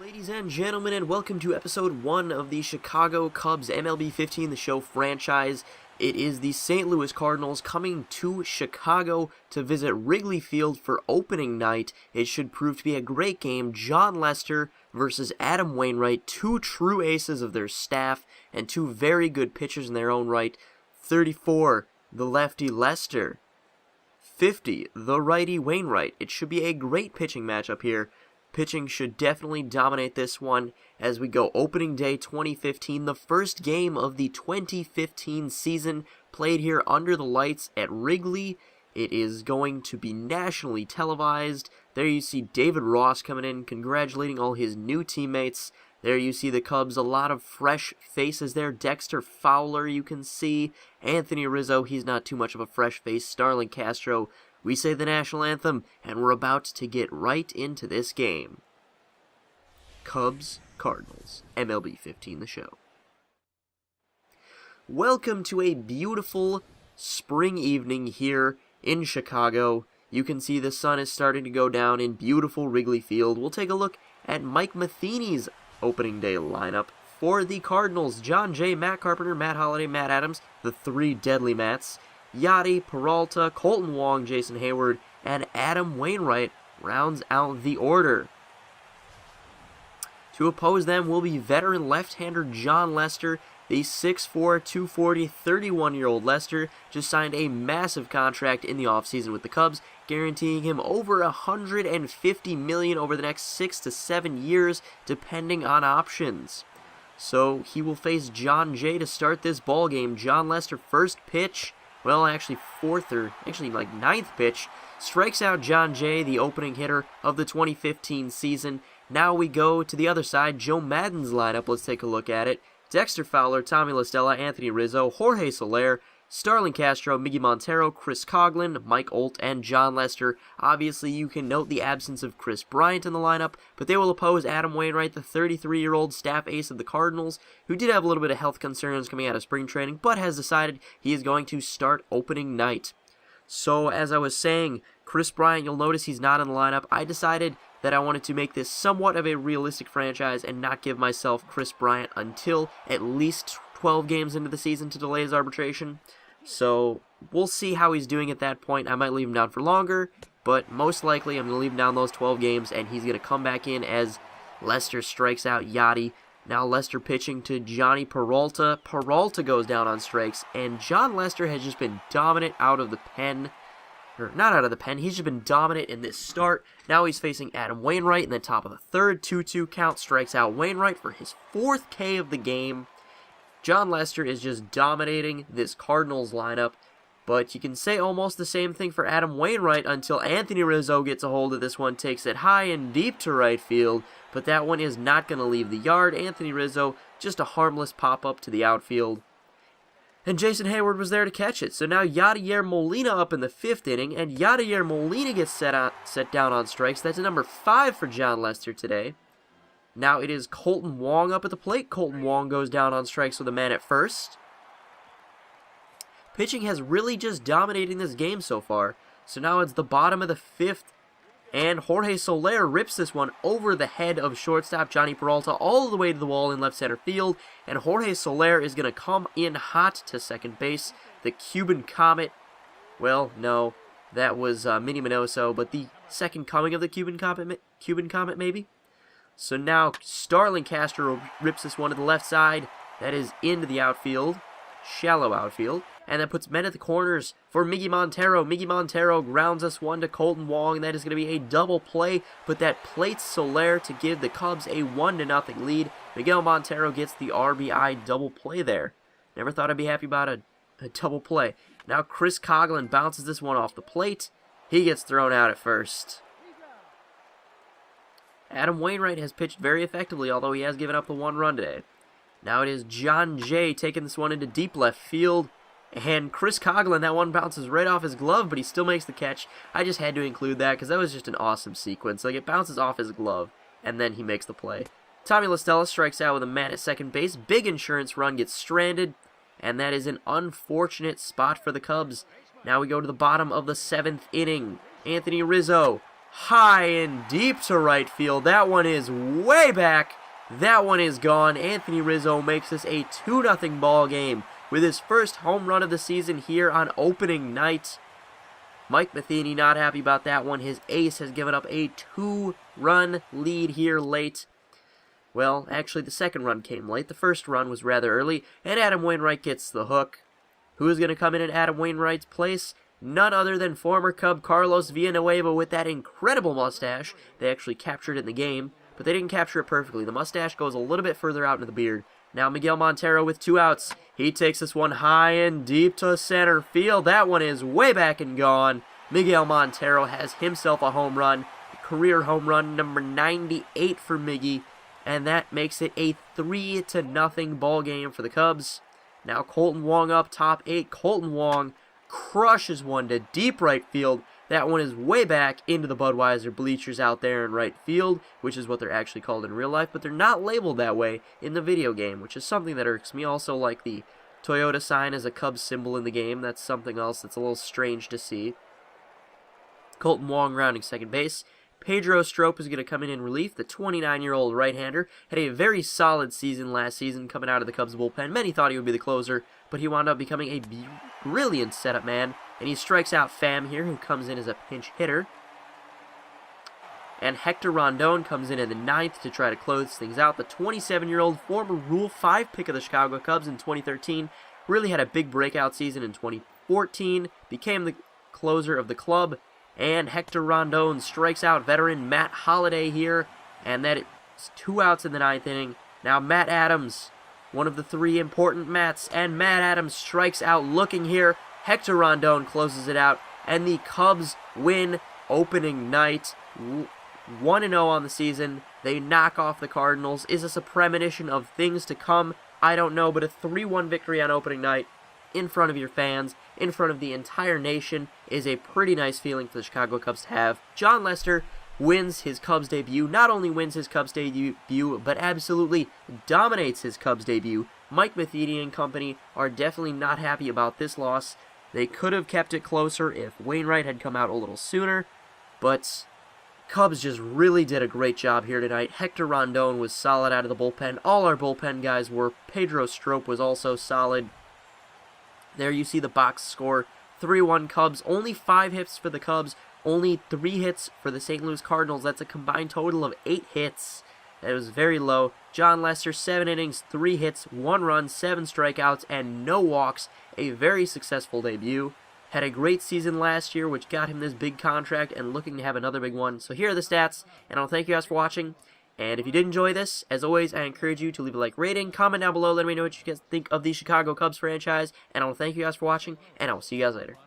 Ladies and gentlemen, and welcome to episode 1 of the Chicago Cubs MLB 15 The Show franchise. It is the St. Louis Cardinals coming to Chicago to visit Wrigley Field for opening night. It should prove to be a great game. Jon Lester versus Adam Wainwright, two true aces of their staff, and two very good pitchers in their own right. 34, the lefty Lester. 50, the righty Wainwright. It should be a great pitching matchup here. Pitching should definitely dominate this one as we go opening day 2015, the first game of the 2015 season played here under the lights at Wrigley. It is going to be nationally televised. There you see David Ross coming in, congratulating all his new teammates. There you see the Cubs, a lot of fresh faces there. Dexter Fowler, you can see. Anthony Rizzo, he's not too much of a fresh face. Starlin Castro. We say the national anthem, and we're about to get right into this game. Cubs, Cardinals, MLB 15 The Show. Welcome to a beautiful spring evening here in Chicago. You can see the sun is starting to go down in beautiful Wrigley Field. We'll take a look at Mike Matheny's opening day lineup for the Cardinals. John Jay, Matt Carpenter, Matt Holliday, Matt Adams, the three deadly Matts. Yadi, Peralta, Colton Wong, Jason Hayward, and Adam Wainwright rounds out the order. To oppose them will be veteran left-hander Jon Lester. The 6'4", 240, 31-year-old Lester just signed a massive contract in the offseason with the Cubs, guaranteeing him over $150 million over the next 6 to 7 years, depending on options. So he will face John Jay to start this ball game. Jon Lester, first pitch. Well, actually ninth pitch, strikes out John Jay, the opening hitter of the 2015 season. Now we go to the other side, Joe Maddon's lineup. Let's take a look at it. Dexter Fowler, Tommy La Stella, Anthony Rizzo, Jorge Soler, Starlin Castro, Miggy Montero, Chris Coghlan, Mike Olt, and Jon Lester. Obviously, you can note the absence of Chris Bryant in the lineup, but they will oppose Adam Wainwright, the 33-year-old staff ace of the Cardinals, who did have a little bit of health concerns coming out of spring training, but has decided he is going to start opening night. So, as I was saying, Chris Bryant, you'll notice he's not in the lineup. I decided that I wanted to make this somewhat of a realistic franchise and not give myself Chris Bryant until at least 12 games into the season to delay his arbitration. So we'll see how he's doing at that point. I might leave him down for longer, but most likely I'm going to leave him down those 12 games, and he's going to come back in as Lester strikes out Yadi. Now Lester pitching to Johnny Peralta. Peralta goes down on strikes, and Jon Lester has just been dominant out of the pen. Or not out of the pen, he's just been dominant in this start. Now he's facing Adam Wainwright in the top of the third. 2-2 count, strikes out Wainwright for his 4th K of the game. Jon Lester is just dominating this Cardinals lineup, but you can say almost the same thing for Adam Wainwright until Anthony Rizzo gets a hold of this one, takes it high and deep to right field, but that one is not going to leave the yard. Anthony Rizzo, just a harmless pop-up to the outfield. And Jason Hayward was there to catch it. So now Yadier Molina up in the 5th inning, and Yadier Molina gets set down on strikes. That's a number 5 for Jon Lester today. Now it is Colton Wong up at the plate. Colton Wong goes down on strikes with a man at first. Pitching has really just dominating this game so far. So now it's the bottom of the 5th, and Jorge Soler rips this one over the head of shortstop Johnny Peralta all the way to the wall in left center field, and Jorge Soler is going to come in hot to second base. The Cuban Comet, well, no, that was Minnie Minoso, but the second coming of the Cuban Comet maybe? So now Starlin Castro rips this one to the left side. That is into the outfield, shallow outfield. And that puts men at the corners for Miggy Montero. Miggy Montero grounds us one to Colton Wong. That is going to be a double play, but that plates Soler to give the Cubs a 1-0 lead. Miguel Montero gets the RBI double play there. Never thought I'd be happy about a double play. Now Chris Coghlan bounces this one off the plate. He gets thrown out at first. Adam Wainwright has pitched very effectively, although he has given up the 1 run today. Now it is John Jay taking this one into deep left field. And Chris Coghlan, that one bounces right off his glove, but he still makes the catch. I just had to include that because that was just an awesome sequence. Like, it bounces off his glove, and then he makes the play. Tommy La Stella strikes out with a man at second base. Big insurance run gets stranded, and that is an unfortunate spot for the Cubs. Now we go to the bottom of the 7th inning. Anthony Rizzo, high and deep to right field. That one is way back. That one is gone. Anthony Rizzo makes this a 2-0 ball game with his first home run of the season here on opening night. Mike Matheny not happy about that one. His ace has given up a 2-run lead here late. Well, actually the second run came late. The first run was rather early, and Adam Wainwright gets the hook. Who is going to come in at Adam Wainwright's place? None other than former Cub Carlos Villanueva with that incredible mustache. They actually captured it in the game, but they didn't capture it perfectly. The mustache goes a little bit further out into the beard. Now Miguel Montero with 2 outs. He takes this one high and deep to center field. That one is way back and gone. Miguel Montero has himself a home run. Career home run number 98 for Miggy. And that makes it a 3-0 ball game for the Cubs. Now Colton Wong up top 8. Colton Wong crushes one to deep right field. That one is way back into the Budweiser bleachers out there in right field, which is what they're actually called in real life, but they're not labeled that way in the video game, which is something that irks me. Also, like the Toyota sign as a Cubs symbol in the game, that's something else that's a little strange to see. Colton Wong rounding second base. Pedro Strop is going to come in relief. The 29-year-old right-hander had a very solid season last season coming out of the Cubs bullpen. Many thought he would be the closer, but he wound up becoming a brilliant setup man. And he strikes out Pham here, who comes in as a pinch hitter. And Hector Rondon comes in the 9th to try to close things out. The 27-year-old former Rule 5 pick of the Chicago Cubs in 2013 really had a big breakout season in 2014, became the closer of the club. And Hector Rondon strikes out veteran Matt Holliday here. And that is 2 outs in the 9th inning. Now Matt Adams, one of the 3 important Matts. And Matt Adams strikes out looking here. Hector Rondon closes it out. And the Cubs win opening night. 1-0 on the season. They knock off the Cardinals. Is this a premonition of things to come? I don't know. But a 3-1 victory on opening night in front of your fans, in front of the entire nation, is a pretty nice feeling for the Chicago Cubs to have. Jon Lester wins his Cubs debut. Not only wins his Cubs debut, but absolutely dominates his Cubs debut. Mike Matheny and company are definitely not happy about this loss. They could have kept it closer if Wainwright had come out a little sooner, but Cubs just really did a great job here tonight. Hector Rondon was solid out of the bullpen. All our bullpen guys were. Pedro Strop was also solid. There you see the box score, 3-1 Cubs. Only 5 hits for the Cubs, only 3 hits for the St. Louis Cardinals. That's a combined total of 8 hits. That was very low. Jon Lester, 7 innings, 3 hits, 1 run, 7 strikeouts, and no walks. A very successful debut. Had a great season last year, which got him this big contract, and looking to have another big one. So here are the stats, and I'll thank you guys for watching. And if you did enjoy this, as always, I encourage you to leave a like rating, comment down below, let me know what you guys think of the Chicago Cubs franchise, and I want to thank you guys for watching, and I will see you guys later.